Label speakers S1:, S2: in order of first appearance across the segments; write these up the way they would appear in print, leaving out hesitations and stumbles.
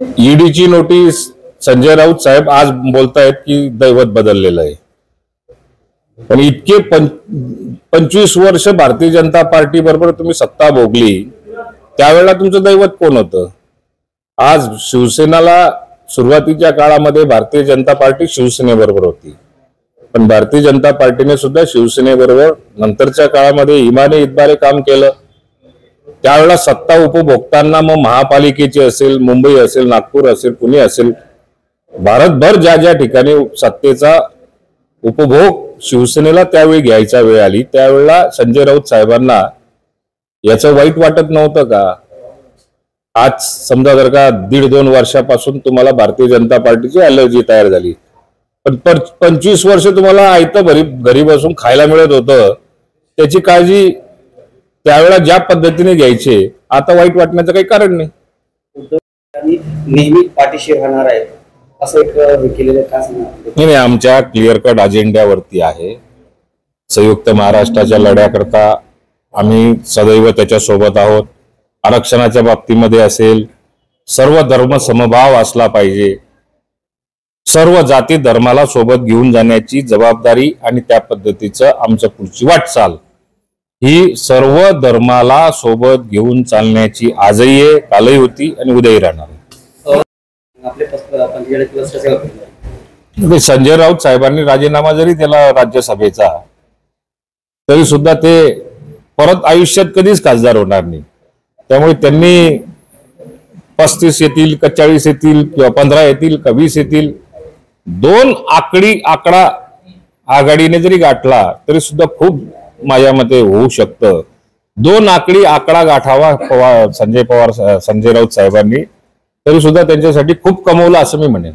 S1: ईडीची notice, Sanjay Raut साहेब आज बोलतायत की दैवत बदललेलं आहे, पण इतके 25 वर्ष भारतीय जनता पार्टी बरोबर तुम्ही सत्ता भोगली, त्यावेळेला तुमचं दैवत कोण होतं? आज शिवसेनाला सुरुवातीच्या काळामध्ये भारतीय जनता पार्टी शिवसेनेबरोबर होती, पण भारतीय जनता पार्टीने सुद्धा शिवसेनेबरोबर नंतरच्या काळामध्ये इमाने इतबारे काम केलं। त्यावेळेला सत्ता उपभोगताना मग महापालिकेची असेल, मुंबई असेल, नागपूर असेल, पुणे असेल, भारतभर ज्या ज्या ठिकाणी सत्तेचा उपभोग शिवसेनेला त्यावेळी घ्यायचा वेळ आली, त्यावेळेला संजय राऊत साहेबांना याचं वाईट वाटत नव्हतं का? आज समजा जर का 1.5-2 वर्षापासून तुम्हाला भारतीय जनता पार्टीची ॲलर्जी तयार झाली, पण 25 वर्ष तुम्हाला आयतं घरी बसून खायला मिळत होतं, त्याची काळजी त्यावेळेला ज्या पद्धतीने घ्यायचे, आता वाईट वाटण्याचं काही कारण नाही।
S2: नेहमी पाठीशी राहणार आहे असं एक केलेलं का सांगणार?
S1: नाही, आमच्या क्लिअर कट अजेंड्यावरती आहे। संयुक्त महाराष्ट्राच्या लढ्याकरता आम्ही सदैव त्याच्या सोबत आहोत। आरक्षणाच्या बाबतीमध्ये असेल, सर्व धर्म समभाव असला पाहिजे, सर्व जाती धर्माला सोबत घेऊन जाण्याची जबाबदारी आणि त्या पद्धतीचं आमचं पुढची वाटचाल ही सर्व धर्माला सोबत घेऊन चालण्याची आजही आहे, कालही होती आणि उद्याही राहणार आहे। संजय राऊत साहेबांनी राजीनामा जरी दिला राज्यसभेचा, तरी सुद्धा ते परत आयुष्यात कधीच खासदार होणार नाही। त्यामुळे त्यांनी 35 येतील का 40 येतील किंवा 15 येतील का 20 येतील, 2 आकडा आघाडीने जरी गाठला तरी सुद्धा खूप माझ्या मते होऊ शकतं। 2 आकडा गाठावा संजय राऊत साहेबांनी, तरी सुद्धा त्यांच्यासाठी खूप कमवलं असं मी म्हणेन।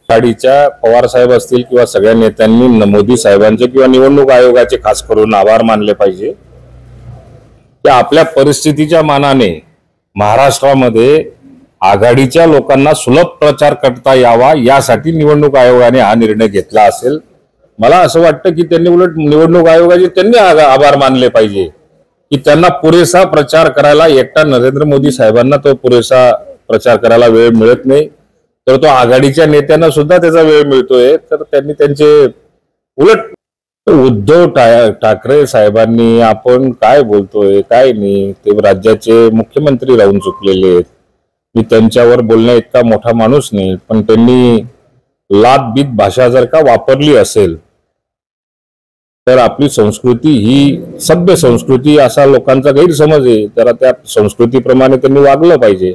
S1: आघाडीच्या पवार साहेब असतील किंवा सगळ्या नेत्यांनी मोदी साहेबांचे किंवा निवडणूक आयोगाचे खास करून आभार मानले पाहिजे की आपल्या परिस्थितीच्या मानाने महाराष्ट्रामध्ये आघाडीच्या लोकांना सुलभ प्रचार करता यावा यासाठी निवडणूक आयोगाने हा निर्णय घेतला असेल। मला असं वाटतं की त्यांनी उलट निवडणूक आयोगाचे त्यांनी आभार मानले पाहिजे की त्यांना पुरेसा प्रचार करायला, एकटा नरेंद्र मोदी साहेबांना तो पुरेसा प्रचार करायला वेळ मिळत नाही, तर तो आघाडीच्या नेत्यांना सुद्धा त्याचा वेळ मिळतोय। तर त्यांनी त्यांचे उलट उद्धव ठाकरे साहेबांनी आपण काय बोलतोय काय नाही, ते राज्याचे मुख्यमंत्री राहून चुकलेले आहेत। मी त्यांच्यावर बोलण्या इतका मोठा माणूस नाही, पण त्यांनी लादबीत भाषा जर का वापरली असेल तर आपली संस्कृती ही सभ्य संस्कृती असा लोकांचा गैरसमज आहे, तर त्या संस्कृतीप्रमाणे त्यांनी वागलं पाहिजे।